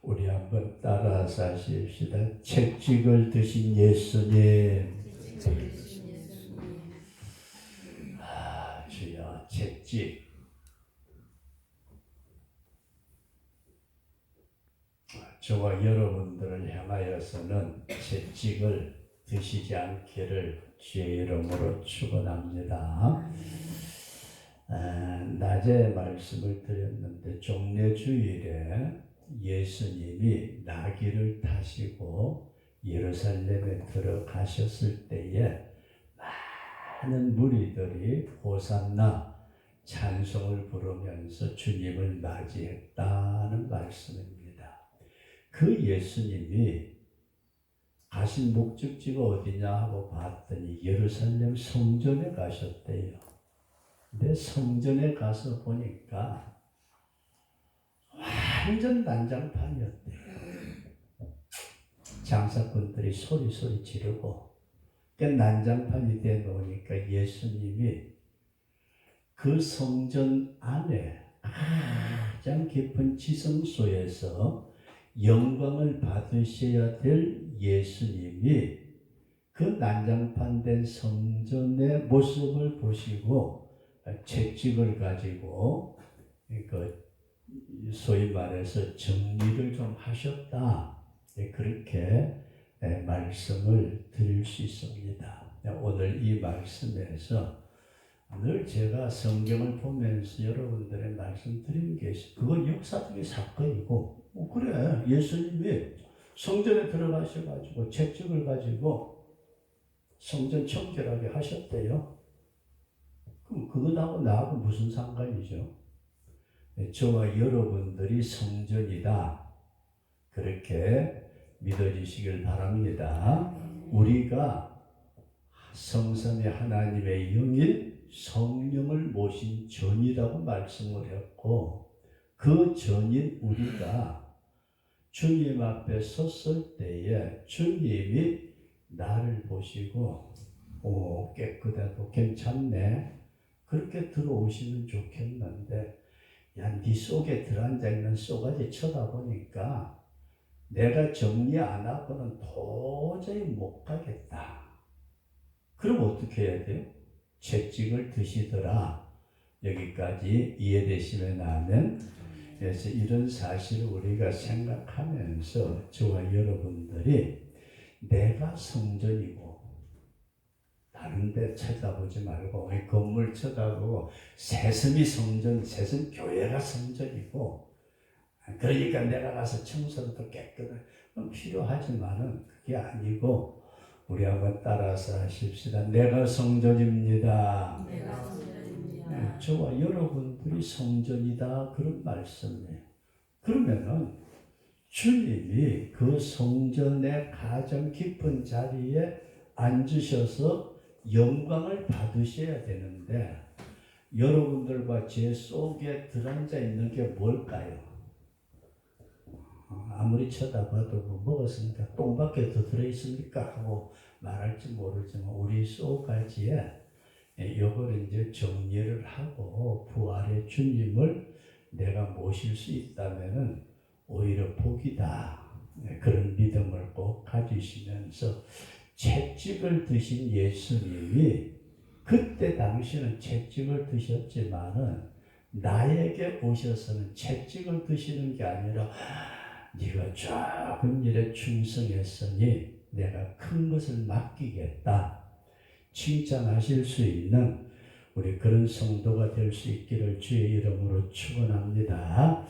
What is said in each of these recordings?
우리 한번 따라서 하십시다. 채찍을 드신 예수님. 주여, 채찍. 저와 여러분들을 향하여서는 채찍을 드시지 않기를 주의 이름으로 축원합니다. 낮에 말씀을 드렸는데 종례주일에 예수님이 나귀를 타시고 예루살렘에 들어가셨을 때에 많은 무리들이 호산나 찬송을 부르면서 주님을 맞이했다는 말씀입니다. 그 예수님이 가신 목적지가 어디냐 하고 봤더니 예루살렘 성전에 가셨대요. 근데 성전에 가서 보니까 완전 난장판이었대요. 장사꾼들이 소리 지르고 난장판이 돼 놓으니까 예수님이 그 성전 안에 가장 깊은 지성소에서 영광을 받으셔야 될 예수님이 그 난장판 된 성전의 모습을 보시고 채찍을 가지고 소위 말해서 정리를 좀 하셨다. 그렇게 말씀을 드릴 수 있습니다. 오늘 이 말씀에서 늘 제가 성경을 보면서 여러분들의 말씀드린 게 그건 역사적인 사건이고 그래 예수님이 성전에 들어가셔가지고 채찍을 가지고 성전 청결하게 하셨대요. 그럼 그거하고 나하고 무슨 상관이죠? 저와 여러분들이 성전이다. 그렇게 믿어주시길 바랍니다. 우리가 성삼위 하나님의 영인 성령을 모신 전이라고 말씀을 했고 그 전인 우리가 주님 앞에 섰을 때에 주님이 나를 보시고 깨끗하고 괜찮네. 그렇게 들어오시면 좋겠는데 야, 네 속에 들어앉아있는 쏘가지 쳐다보니까 내가 정리 안 하고는 도저히 못 가겠다. 그럼 어떻게 해야 돼요? 채찍을 드시더라. 여기까지 이해되시면 하면 그래서 이런 사실을 우리가 생각하면서 저와 여러분들이 내가 성전이고 다른 데 쳐다보지 말고 건물 쳐다보고 새섬이 성전, 새섬 교회가 성전이고 그러니까 내가 가서 청소도 깨끗하게 필요하지만은 그게 아니고 우리 한번 따라서 하십시다. 내가 성전입니다. 내가 성전입니다. 저와 여러분들이 성전이다 그런 말씀이에요. 그러면은 주님이 그 성전의 가장 깊은 자리에 앉으셔서 영광을 받으셔야 되는데 여러분들과 제 속에 들어앉아 있는 게 뭘까요? 아무리 쳐다봐도 뭐 먹었으니까 똥밖에 더 들어있습니까? 하고 말할지 모르지만 우리 속까지에 요걸 이제 정리를 하고 부활의 주님을 내가 모실 수 있다면은 오히려 복이다. 그런 믿음을 꼭 가지시면서 채찍을 드신 예수님이 그때 당시는 채찍을 드셨지만은 나에게 오셔서는 채찍을 드시는 게 아니라 네가 조금 일에 충성했으니 내가 큰 것을 맡기겠다. 칭찬하실 수 있는 우리 그런 성도가 될 수 있기를 주의 이름으로 축원합니다.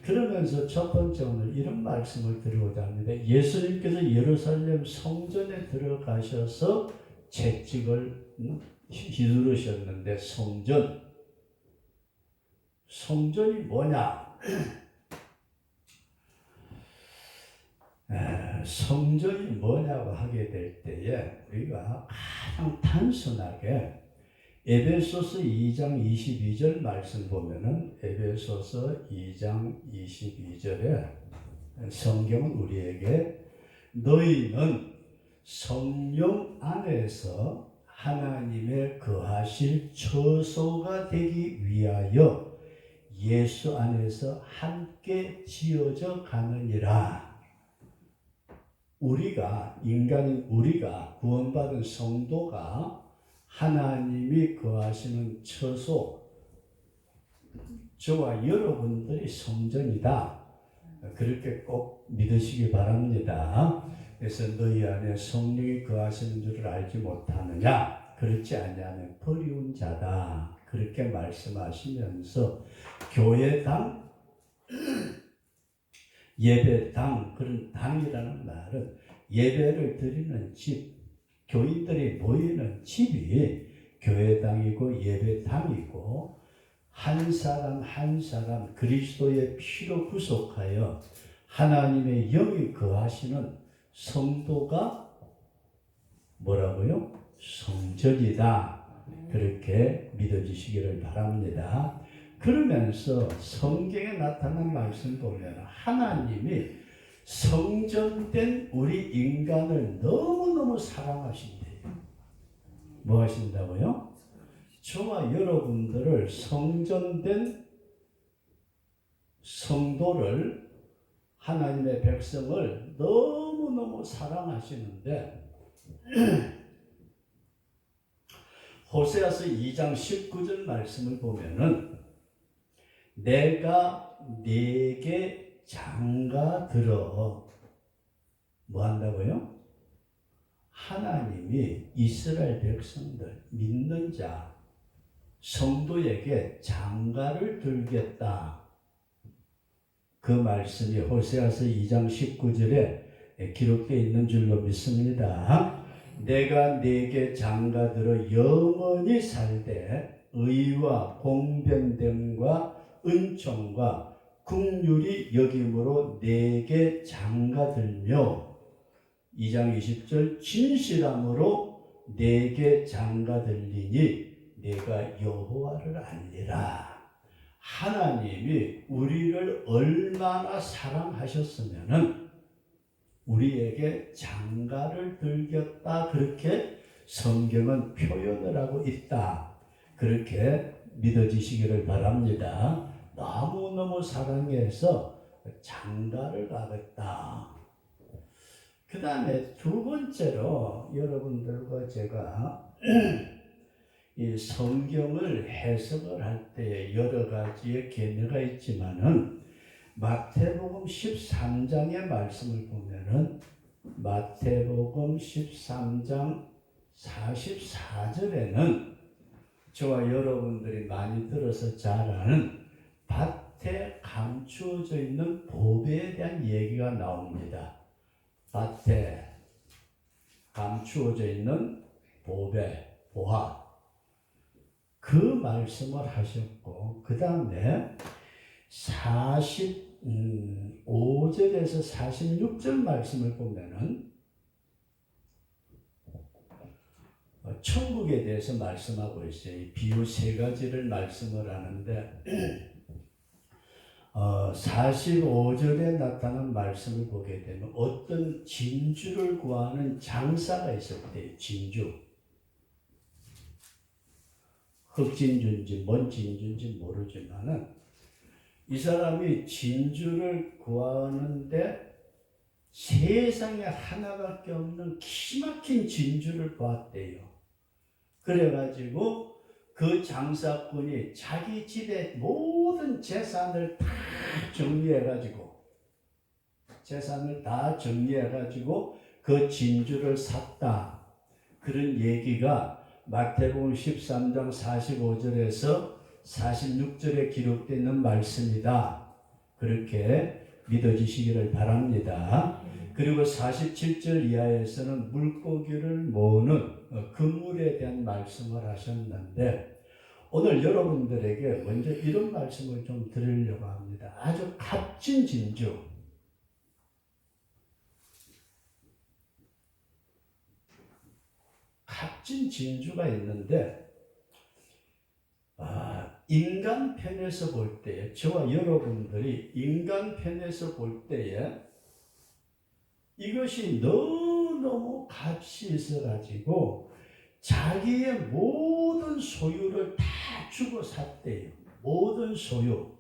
그러면서 첫 번째 오늘 이런 말씀을 드리고자 합니다. 예수님께서 예루살렘 성전에 들어가셔서 채찍을 휘두르셨는데 성전이 뭐냐? 성전이 뭐냐고 하게 될 때에 우리가 가장 단순하게 에베소서 2장 22절 말씀 보면은 에베소서 2장 22절에 성경은 우리에게 너희는 성령 안에서 하나님의 거하실 처소가 되기 위하여 예수 안에서 함께 지어져 가느니라. 우리가 인간인 우리가 구원받은 성도가 하나님이 거하시는 처소, 저와 여러분들이 성전이다. 그렇게 꼭 믿으시기 바랍니다. 그래서 너희 안에 성령이 거하시는 줄을 알지 못하느냐? 그렇지 아니하면 버리운 자다. 그렇게 말씀하시면서 교회당, 예배당, 그런 당이라는 말은 예배를 드리는 집, 교인들이 모이는 집이 교회당이고 예배당이고, 한 사람 한 사람 그리스도의 피로 구속하여 하나님의 영이 거하시는 성도가 뭐라고요? 성전이다. 그렇게 믿어지시기를 바랍니다. 그러면서 성경에 나타난 말씀 보면 하나님이 성전된 우리 인간을 너무너무 사랑하신대요. 뭐 하신다고요? 저와 여러분들을 성전된 성도를, 하나님의 백성을 너무너무 사랑하시는데 호세아서 2장 19절 말씀을 보면은 내가 네게 장가들어 뭐 한다고요? 하나님이 이스라엘 백성들, 믿는 자, 성도에게 장가를 들겠다. 그 말씀이 호세아서 2장 19절에 기록되어 있는 줄로 믿습니다. 내가 네게 장가들어 영원히 살되 의와 공변됨과 은총과 긍휼이 여김으로 네게 장가들며 2장 20절 진실함으로 네게 장가들리니 내가 여호와를 알리라. 하나님이 우리를 얼마나 사랑하셨으면은 우리에게 장가를 들겠다. 그렇게 성경은 표현을 하고 있다. 그렇게 믿어지시기를 바랍니다. 너무너무 사랑해서 장가를 가겠다. 그 다음에 두 번째로 여러분들과 제가 이 성경을 해석을 할 때 여러 가지의 견해가 있지만은 마태복음 13장의 말씀을 보면은 마태복음 13장 44절에는 저와 여러분들이 많이 들어서 잘 아는 밭에 감추어져 있는 보배에 대한 얘기가 나옵니다. 밭에 감추어져 있는 보배, 보화. 그 말씀을 하셨고, 그 다음에 45절에서 46절 말씀을 보면은 천국에 대해서 말씀하고 있어요. 비유 세 가지를 말씀을 하는데 45절에 나타난 말씀을 보게 되면 어떤 진주를 구하는 장사가 있었대요. 진주. 흑진주인지 뭔 진주인지 모르지만은 이 사람이 진주를 구하는데 세상에 하나밖에 없는 기막힌 진주를 보았대요. 그래가지고 그 장사꾼이 자기 집의 모든 재산을 다 정리해가지고 그 진주를 샀다. 그런 얘기가 마태복음 13장 45절에서 46절에 기록되어 있는 말씀이다. 그렇게 믿어지시기를 바랍니다. 그리고 47절 이하에서는 물고기를 모으는 그물에 대한 말씀을 하셨는데 오늘 여러분들에게 먼저 이런 말씀을 좀 드리려고 합니다. 아주 값진 진주, 값진 진주가 있는데 인간 편에서 볼 때에, 저와 여러분들이 인간 편에서 볼 때에 이것이 너무너무 값이 있어가지고 자기의 모든 소유를 다 주고 샀대요. 모든 소유.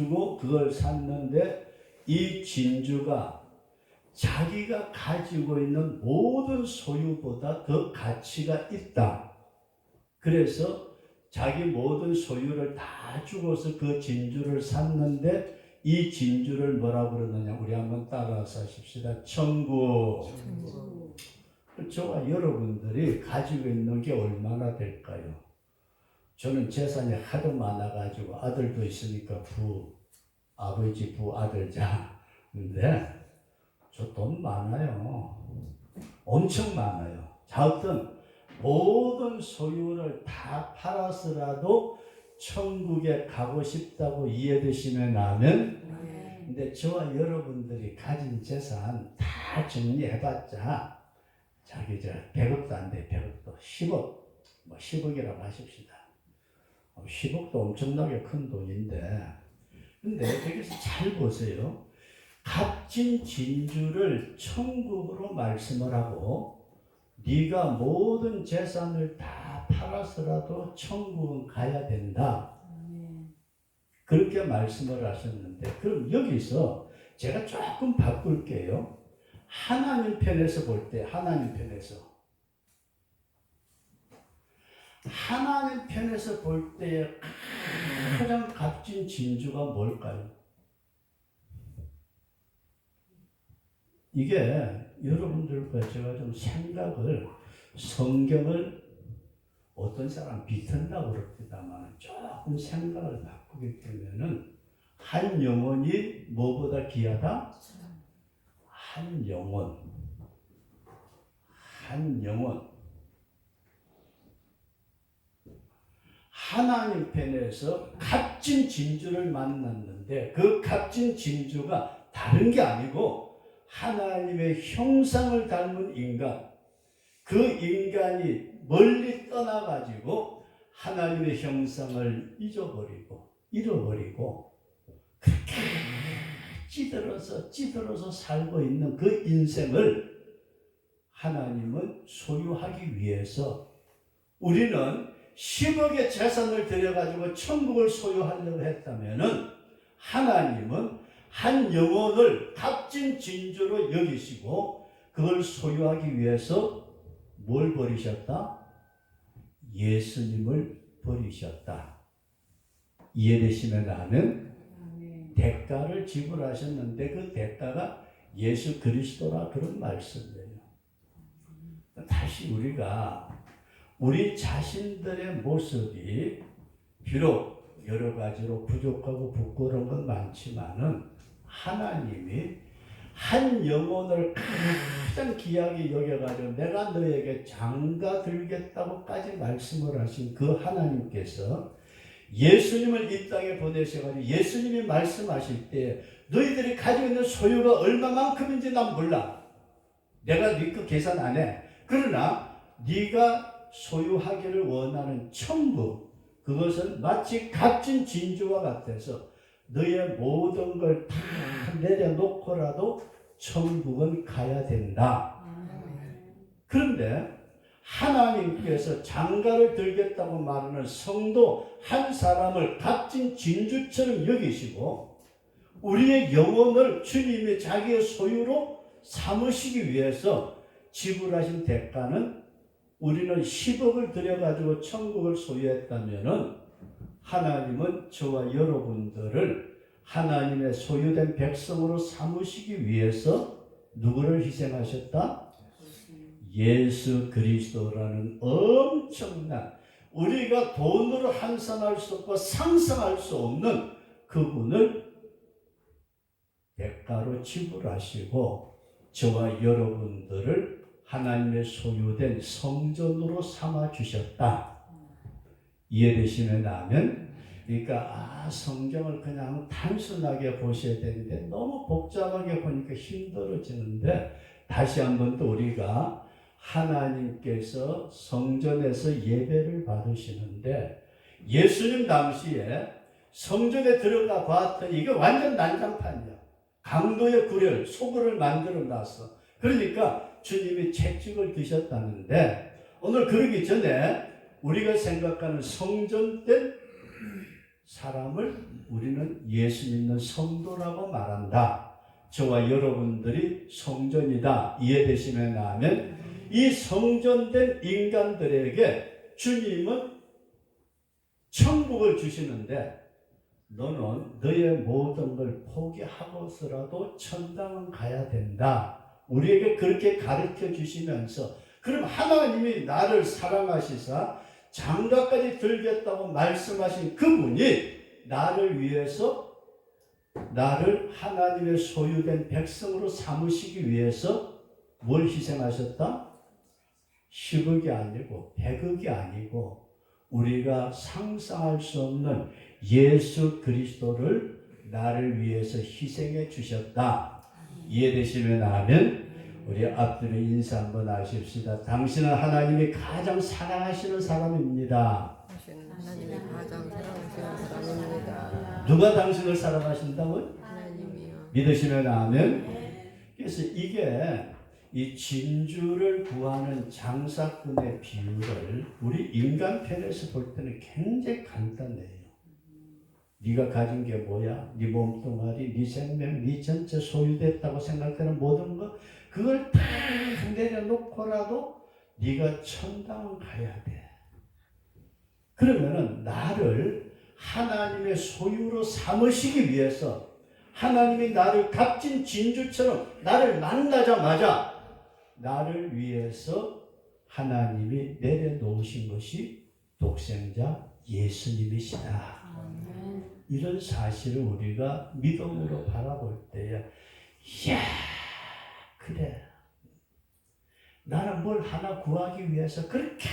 주고 그걸 샀는데 이 진주가 자기가 가지고 있는 모든 소유보다 더 가치가 있다. 그래서 자기 모든 소유를 다 주고서 그 진주를 샀는데 이 진주를 뭐라고 그러느냐. 우리 한번 따라서 하십시다. 천국. 저와 여러분들이 가지고 있는 게 얼마나 될까요? 저는 재산이 하도 많아가지고 아들도 있으니까 아버지 아들자. 근데 저 돈 많아요. 엄청 많아요. 자, 어떤 모든 소유를 다 팔아서라도 천국에 가고 싶다고 이해되시면 나면, 근데 저와 여러분들이 가진 재산 다 정리해봤자 자기 100억도 안 돼. 100억도 10억, 10억이라고 하십시다. 10억도 엄청나게 큰 돈인데, 근데 여기서 잘 보세요. 값진 진주를 천국으로 말씀을 하고 네가 모든 재산을 다 팔아서라도 천국은 가야 된다. 그렇게 말씀을 하셨는데, 그럼 여기서 제가 조금 바꿀게요. 하나님 편에서 볼 때, 하나님 편에서 볼 때의 가장 값진 진주가 뭘까요? 이게 여러분들과 제가 좀 성경을 어떤 사람 비튼다고 그럽니다만 조금 생각을 바꾸게 되면은 한 영혼이 뭐보다 귀하다? 한 영혼. 하나님 편에서 값진 진주를 만났는데 그 값진 진주가 다른 게 아니고 하나님의 형상을 닮은 인간, 그 인간이 멀리 떠나가지고 하나님의 형상을 잃어버리고 그렇게 찌들어서 살고 있는 그 인생을 하나님은 소유하기 위해서, 우리는 10억의 재산을 들여가지고 천국을 소유하려고 했다면은 하나님은 한 영혼을 값진 진주로 여기시고 그걸 소유하기 위해서 뭘 버리셨다? 예수님을 버리셨다. 이해되시면 나는 대가를 지불하셨는데 그 대가가 예수 그리스도라, 그런 말씀이에요. 다시 우리 자신들의 모습이 비록 여러 가지로 부족하고 부끄러운 건 많지만은 하나님이 한 영혼을 가장 귀하게 여겨가지고 내가 너에게 장가 들겠다고까지 말씀을 하신 그 하나님께서 예수님을 이 땅에 보내셔가지고 예수님이 말씀하실 때 너희들이 가지고 있는 소유가 얼마만큼인지 난 몰라. 내가 네 거 계산 안 해. 그러나 네가 소유하기를 원하는 천국, 그것은 마치 값진 진주와 같아서 너의 모든 걸 다 내려놓고라도 천국은 가야 된다. 그런데 하나님께서 장가를 들겠다고 말하는 성도 한 사람을 값진 진주처럼 여기시고 우리의 영혼을 주님의 자기의 소유로 삼으시기 위해서 지불하신 대가는, 우리는 10억을 들여가지고 천국을 소유했다면은 하나님은 저와 여러분들을 하나님의 소유된 백성으로 삼으시기 위해서 누구를 희생하셨다? 예수 그리스도라는 엄청난, 우리가 돈으로 환산할 수 없고 상상할 수 없는 그분을 대가로 지불하시고 저와 여러분들을 하나님의 소유된 성전으로 삼아 주셨다. 이해되시면 나면, 그러니까 성경을 그냥 단순하게 보셔야 되는데 너무 복잡하게 보니까 힘들어지는데, 다시 한번 또 우리가 하나님께서 성전에서 예배를 받으시는데 예수님 당시에 성전에 들어가 봤더니 이게 완전 난장판이야. 강도의 구렬, 소굴을 만들어 놨어. 그러니까 주님이 채찍을 드셨다는데, 오늘 그러기 전에 우리가 생각하는 성전 때 사람을 우리는 예수 믿는 성도라고 말한다. 저와 여러분들이 성전이다. 이해되시면 하면 이 성전된 인간들에게 주님은 천국을 주시는데 너는 너의 모든 걸 포기하고서라도 천당은 가야 된다. 우리에게 그렇게 가르쳐 주시면서 그럼 하나님이 나를 사랑하시사 장가까지 들겠다고 말씀하신 그분이 나를 위해서 나를 하나님의 소유된 백성으로 삼으시기 위해서 뭘 희생하셨다? 10억이 아니고 100억이 아니고 우리가 상상할 수 없는 예수 그리스도를 나를 위해서 희생해 주셨다. 이해되시면 아멘. 우리 앞뒤로 인사 한번 하십시다. 당신은 하나님이 가장 사랑하시는 사람입니다. 하나님이 가장 사랑하시는 사람입니다. 누가 당신을 사랑하신다고요? 하나님이요. 믿으시면 아멘. 그래서 이게 이 진주를 구하는 장사꾼의 비유를 우리 인간 편에서 볼 때는 굉장히 간단해요. 네가 가진 게 뭐야? 네 몸뚱아리, 네 생명, 네 전체 소유됐다고 생각되는 모든 것 그걸 다 내려놓고라도 네가 천당은 가야 돼. 그러면은 나를 하나님의 소유로 삼으시기 위해서 하나님이 나를 값진 진주처럼 나를 만나자마자 나를 위해서 하나님이 내려놓으신 것이 독생자 예수님이시다. 이런 사실을 우리가 믿음으로 바라볼 때에 이야 그래 나는 뭘 하나 구하기 위해서 그렇게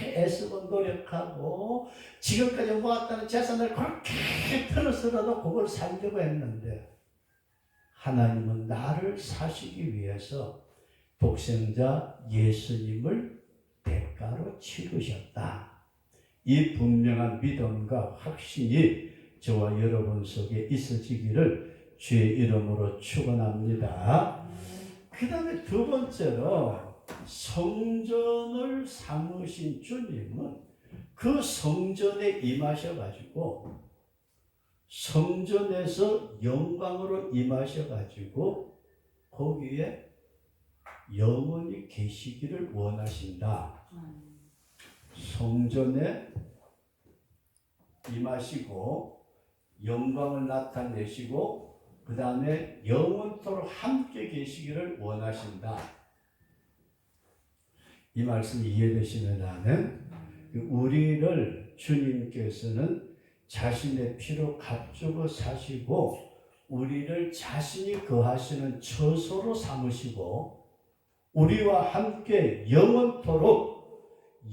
애쓰고 노력하고 지금까지 모았다는 재산을 그렇게 털어서라도 그걸 살려고 했는데 하나님은 나를 사시기 위해서 독생자 예수님을 대가로 치르셨다. 이 분명한 믿음과 확신이 저와 여러분 속에 있어지기를 주의 이름으로 축원합니다. 그 다음에 두 번째로 성전을 삼으신 주님은 그 성전에 임하셔가지고 성전에서 영광으로 임하셔가지고 거기에 영원히 계시기를 원하신다. 성전에 임하시고 영광을 나타내시고 그 다음에 영원토록 함께 계시기를 원하신다. 이 말씀이 이해되시면 하면 우리를 주님께서는 자신의 피로 값주고 사시고 우리를 자신이 거하시는 처소로 삼으시고 우리와 함께 영원토록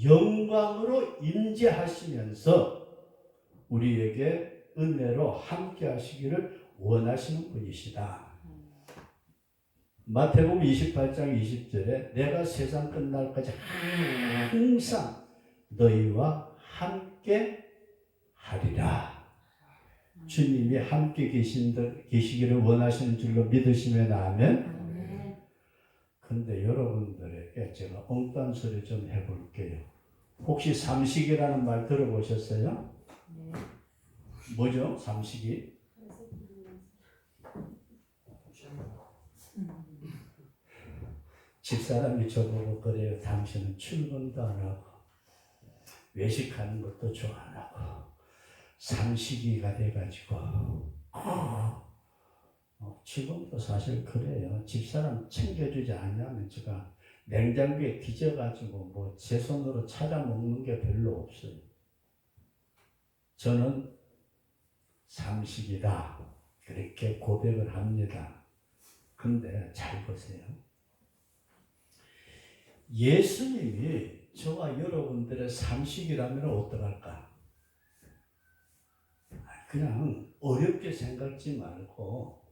영광으로 임재하시면서 우리에게 은혜로 함께 하시기를 원하시는 분이시다. 마태복음 28장 20절에 내가 세상 끝날까지 항상 너희와 함께 하리라. 주님이 함께 계시기를 원하시는 줄로 믿으시면 아멘. 근데 여러분들에게 제가 엉뚱한 소리 좀 해볼게요. 혹시 삼식이라는 말 들어보셨어요? 뭐죠? 삼식이? 집사람이 저보고 그래요. 당신은 출근도 안 하고 외식하는 것도 좋아 안 하고 삼식이가 돼가지고 지금도 사실 그래요. 집사람 챙겨주지 않으면 제가 냉장고에 뒤져가지고 뭐 제 손으로 찾아 먹는 게 별로 없어요. 저는 삼식이다 그렇게 고백을 합니다. 근데 잘 보세요. 예수님이 저와 여러분들의 삼식이라면 어떡할까? 그냥 어렵게 생각지 말고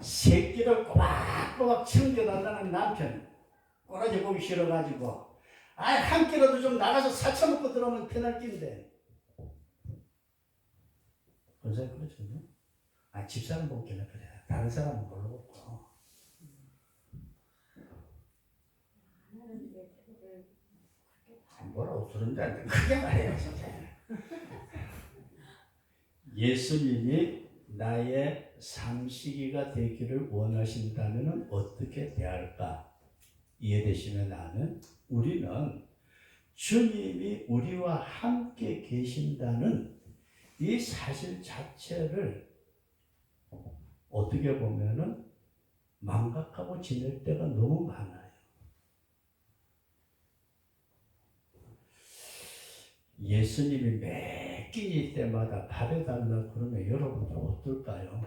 새끼를 꼬박꼬박 챙겨달라는 남편 꼬라지 보기 싫어가지고 한 끼라도 좀 나가서 사쳐먹고 들어오면 편할 낀데 그래서 그렇죠? 집사람 보기는 그래. 다른 사람은 모르고 뭐라고 그런데 크게 말해요 진짜. 예수님이 나의 삼식이가 되기를 원하신다면 어떻게 대할까? 이해되시면 나는 우리는 주님이 우리와 함께 계신다는 이 사실 자체를 어떻게 보면은 망각하고 지낼 때가 너무 많아요. 예수님이 매 끼니 때마다 밥해달라고 그러면 여러분들 어떨까요?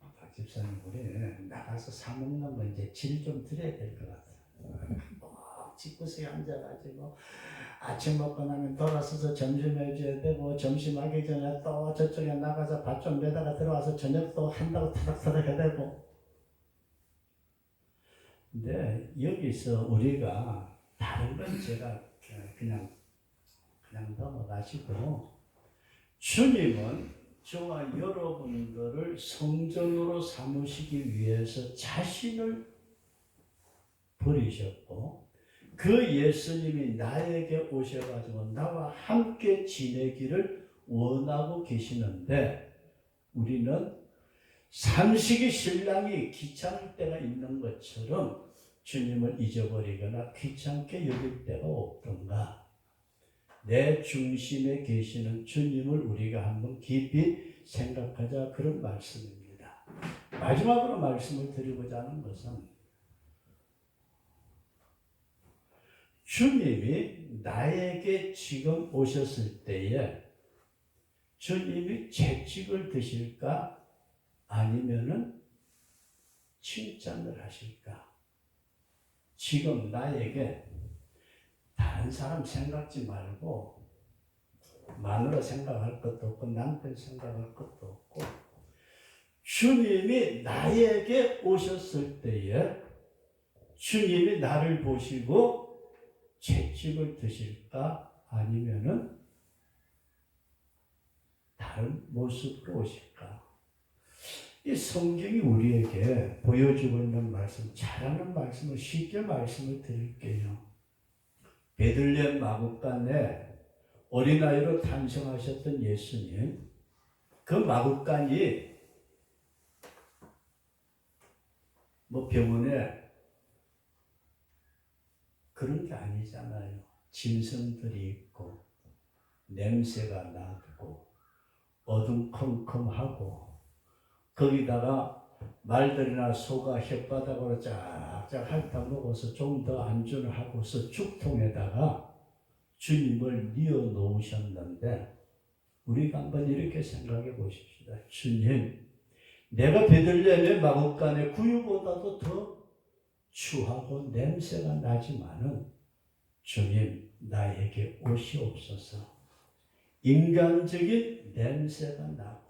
박 집사님, 우리 나가서 사먹는 거 이제 질 좀 드려야 될 것 같아요. 꼭 집구석에 앉아가지고 아침 먹고 나면 돌아서서 점심 해줘야 되고, 점심 하기 전에 또 저쪽에 나가서 밥 좀 내다가 들어와서 저녁도 한다고 타닥타닥 해야 되고. 근데 여기서 우리가 다른 건 제가 그냥 넘어가시고, 주님은 저와 여러분들을 성전으로 삼으시기 위해서 자신을 버리셨고, 그 예수님이 나에게 오셔가지고 나와 함께 지내기를 원하고 계시는데, 우리는 삼식이 신랑이 귀찮을 때가 있는 것처럼 주님을 잊어버리거나 귀찮게 여길 때가 없던가. 내 중심에 계시는 주님을 우리가 한번 깊이 생각하자, 그런 말씀입니다. 마지막으로 말씀을 드리고자 하는 것은, 주님이 나에게 지금 오셨을 때에 주님이 채찍을 드실까? 아니면은 칭찬을 하실까? 지금 나에게 다른 사람 생각지 말고, 마누라 생각할 것도 없고 남편 생각할 것도 없고, 주님이 나에게 오셨을 때에 주님이 나를 보시고 채찍을 드실까? 아니면은 다른 모습으로 오실까? 이 성경이 우리에게 보여주고 있는 말씀, 잘하는 말씀을 쉽게 말씀을 드릴게요. 베들레헴 마구간에 어린아이로 탄생하셨던 예수님, 그 마구간이 병원에 그런 게 아니잖아요. 짐승들이 있고 냄새가 나고 어둠컴컴하고, 거기다가 말들이나 소가 혓바닥으로 쫙쫙 핥아 먹어서 좀 더 안전을 하고서 죽통에다가 주님을 뉘어 놓으셨는데, 우리가 한번 이렇게 생각해 보십시다. 주님, 내가 베들레헴의 마구간의 구유보다도 더 추하고 냄새가 나지만은 주님, 나에게 오시옵소서. 인간적인 냄새가 나고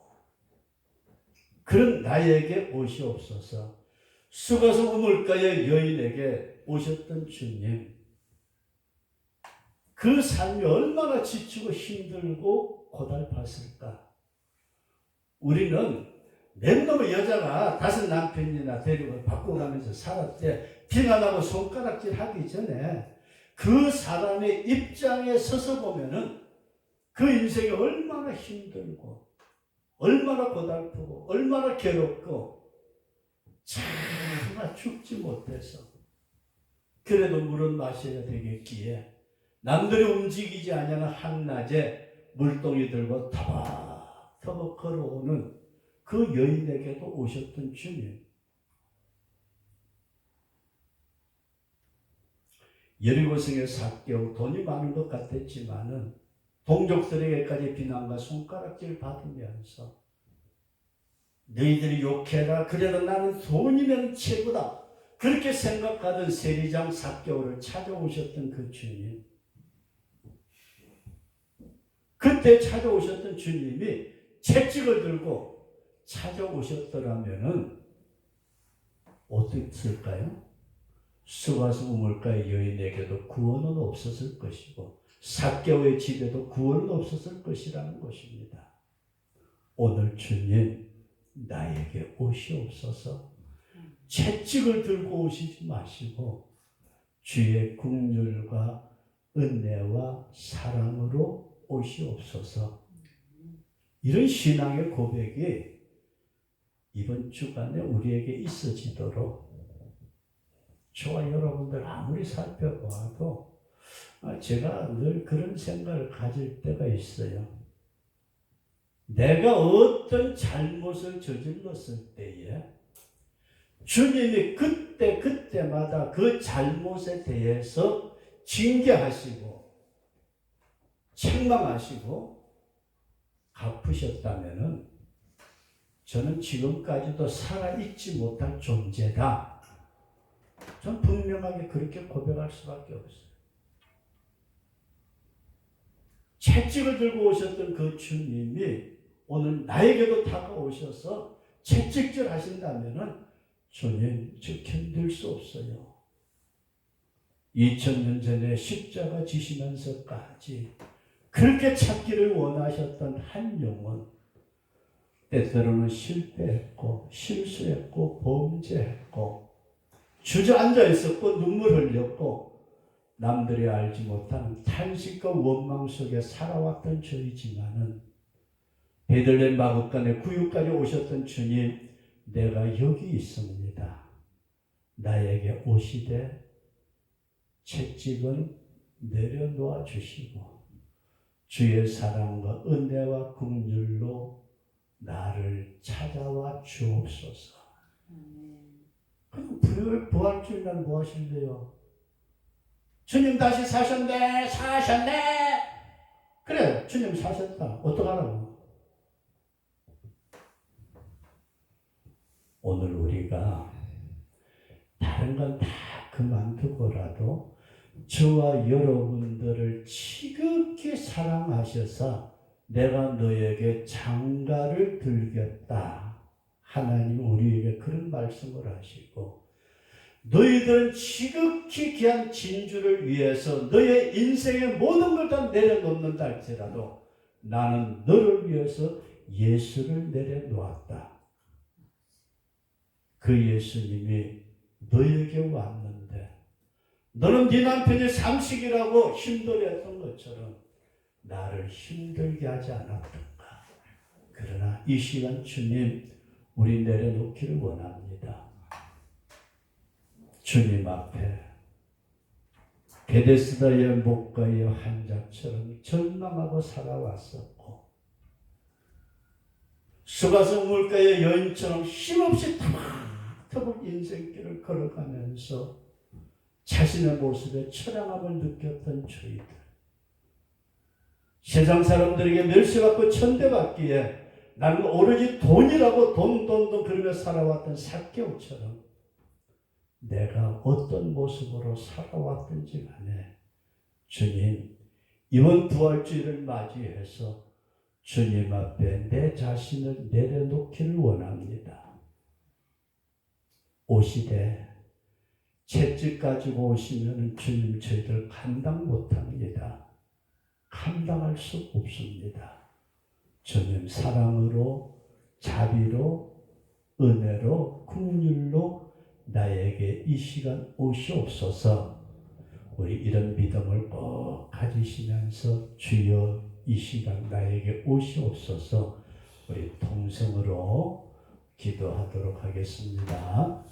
그런 나에게 오시옵소서. 수가성 우물가의 여인에게 오셨던 주님, 그 삶이 얼마나 지치고 힘들고 고달팠을까. 우리는 맨놈의 여자가 5 남편이나 데리고 바꿔가면서 살았대. 비난하고 손가락질 하기 전에 그 사람의 입장에 서서 보면은 그 인생이 얼마나 힘들고 얼마나 고달프고 얼마나 괴롭고, 차마 죽지 못해서 그래도 물은 마셔야 되겠기에 남들이 움직이지 않는 한낮에 물동이 들고 터벅터벅 걸어오는 그 여인에게도 오셨던 주님. 여리고성의 삭개오, 돈이 많은 것 같았지만은 동족들에게까지 비난과 손가락질 받으면서 너희들이 욕해라, 그래도 나는 돈이면 최고다, 그렇게 생각하던 세리장 삭개오를 찾아오셨던 그 주님, 그때 찾아오셨던 주님이 채찍을 들고 찾아오셨더라면은 어떻게 했을까요? 수가성 우물가의 여인에게도 구원은 없었을 것이고 삭개오의 집에도 구원은 없었을 것이라는 것입니다. 오늘 주님, 나에게 오시옵소서. 채찍을 들고 오시지 마시고 주의 긍휼과 은혜와 사랑으로 오시옵소서. 이런 신앙의 고백이 이번 주간에 우리에게 있어지도록 저와 여러분들 아무리 살펴보아도 제가 늘 그런 생각을 가질 때가 있어요. 내가 어떤 잘못을 저질렀을 때에 주님이 그때마다 그 잘못에 대해서 징계하시고 책망하시고 갚으셨다면은 저는 지금까지도 살아있지 못할 존재다. 전 분명하게 그렇게 고백할 수밖에 없어요. 채찍을 들고 오셨던 그 주님이 오늘 나에게도 다가오셔서 채찍질 하신다면은 주님, 저 견딜 수 없어요. 2000년 전에 십자가 지시면서까지 그렇게 찾기를 원하셨던 한 영혼, 때때로는 실패했고 실수했고 범죄했고 주저앉아 있었고 눈물 흘렸고 남들이 알지 못하는 탄식과 원망 속에 살아왔던 저이지만은 베들레헴 마구간에 구유까지 오셨던 주님, 내가 여기 있습니다. 나에게 오시되 채찍은 내려놓아 주시고 주의 사랑과 은혜와 긍휼로 나를 찾아와 주옵소서. 그럼 부활주일날 뭐 하실래요? 주님 다시 사셨네. 그래, 주님 사셨다. 어떡하라고? 오늘 우리가 다른 건 다 그만두고라도 저와 여러분들을 지극히 사랑하셔서 내가 너에게 장가를 들겠다. 하나님 우리에게 그런 말씀을 하시고 너희들은 지극히 귀한 진주를 위해서 너의 인생의 모든 걸 다 내려놓는다 할지라도 나는 너를 위해서 예수를 내려놓았다. 그 예수님이 너에게 왔는데 너는 네 남편이 삼식이라고 힘들어했던 것처럼 나를 힘들게 하지 않았던가. 그러나 이 시간 주님 우리 내려놓기를 원합니다. 주님 앞에 베데스다의 목가의 환자처럼 절망하고 살아왔었고 수가성 물가의 여인처럼 힘없이 터벅터벅 인생길을 걸어가면서 자신의 모습에 처량함을 느꼈던 저희들, 세상 사람들에게 멸시받고 천대받기에 나는 오로지 돈이라고 돈 그러며 살아왔던 삭개오처럼 내가 어떤 모습으로 살아왔든지 간에 주님 이번 부활주일을 맞이해서 주님 앞에 내 자신을 내려놓기를 원합니다. 오시되 채찍 가지고 오시면 주님 저희들 감당 못합니다. 감당할 수 없습니다. 주님 사랑으로 자비로 은혜로 긍휼로 나에게 이 시간 오시옵소서. 우리 이런 믿음을 꼭 가지시면서 주여 이 시간 나에게 오시옵소서. 우리 통성으로 기도하도록 하겠습니다.